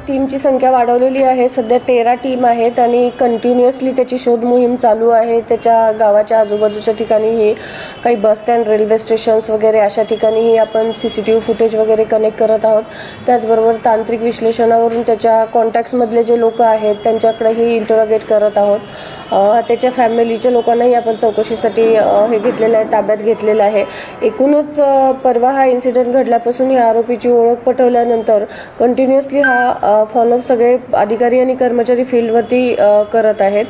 टीमची संख्या वाढवलेली आहे। सध्या 13 टीम आहेत आणि कंटिन्युअसली त्याची शोध मोहीम चालू आहे। त्याच्या गावाच्या आजूबाजूच्या ठिकाणीही काही बस स्टँड, रेल्वे स्टेशन्स वगैरे अशा ठिकाणीही आपण CCTV फुटेज वगैरे कनेक्ट करत आहोत। त्याचबरोबर तांत्रिक विश्लेषणावरून त्याच्या कॉन्टॅक्ट्समधले जे लोक आहेत त्यांच्याकडेही इंटरोगेट करत आहोत। त्याच्या फॅमिलीच्या लोकांनाही आपण चौकशीसाठी हे घेतलेलं आहे, ताब्यात घेतलेलं आहे। एकूणच परवा हा इन्सिडेंट घडल्यापासून या आरोपीची ओळख पटवल्यानंतर कंटिन्युअसली हा फॉलोअप सगळे अधिकारी आणि कर्मचारी फील्डवरती करत आहेत।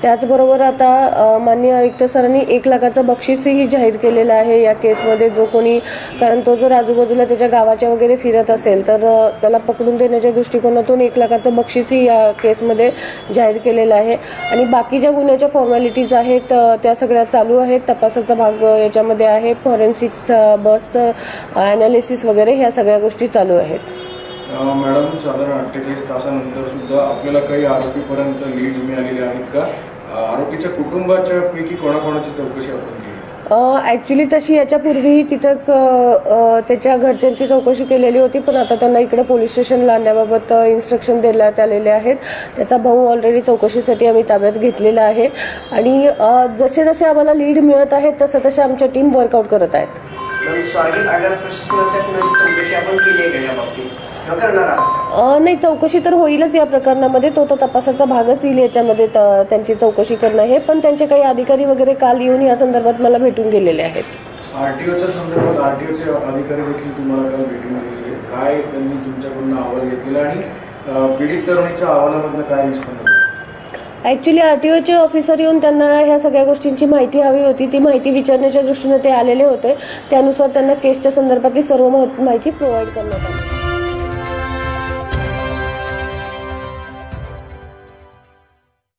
त्याचबरोबर आता माननीय आयुक्त सरांनी 1 लाखाचं बक्षीसही जाहीर केलेलं आहे या केसमध्ये। जो कोणी, कारण तो जर आजूबाजूला त्याच्या गावाच्या वगैरे फिरत असेल तर त्याला पकडून देण्याच्या दृष्टिकोनातून 1 लाखाचं बक्षीसही या केसमध्ये जाहीर केलेलं आहे। आणि बाकी ज्या गुन्ह्याच्या फॉर्मॅलिटीज आहेत त्या सगळ्या चालू आहेत। तपासाचा भाग याच्यामध्ये आहे, फॉरेन्सिक्स, बसचं ॲनालिसिस वगैरे ह्या सगळ्या गोष्टी चालू आहेत। मॅडम, साधारण 48 तासानंतर सुद्धा आपल्याला काही आरोपीपर्यंत लीड मिळालेले आहेत का? आरोपीच्या कुटुंबाच्या पैकी कोणाकोणाची चौकशी आपण केली? ॲक्च्युली तशी याच्यापूर्वीही तिथंच त्याच्या घरच्यांची चौकशी केलेली होती, पण आता त्यांना इकडे पोलीस स्टेशनला आणण्याबाबत इन्स्ट्रक्शन देण्यात आलेले आहेत। त्याचा भाऊ ऑलरेडी चौकशीसाठी आम्ही ताब्यात घेतलेला आहे आणि जसे जसे आम्हाला लीड मिळत आहेत तसं तसे आमच्या टीम वर्कआउट करत आहेत। नाही, चौकशी तर होईलच या प्रकरणामध्ये, तो तर तपासाचा भागच येईल याच्यामध्ये त्यांची चौकशी करणं हे। पण त्यांचे काही अधिकारी वगैरे काल येऊन या संदर्भात मला भेटून गेलेले आहेत। आरटीओच्या संदर्भात आरटीओचे अधिकारी देखील तुम्हाला काल भेटून गेलेले, काय त्यांनी तुमच्याकडून अहवाल घेतलेला आणि पीडित तरुणीच्या अहवालामधनं काय निष्पन्न झालं? ॲक्च्युली आरटीओचे ऑफिसर येऊन त्यांना ह्या सगळ्या गोष्टींची माहिती हवी होती, ती माहिती विचारण्याच्या दृष्टीने ते आलेले होते। त्यानुसार त्यांना केसच्या संदर्भातली सर्व माहिती प्रोव्हाइड करण्यात आली।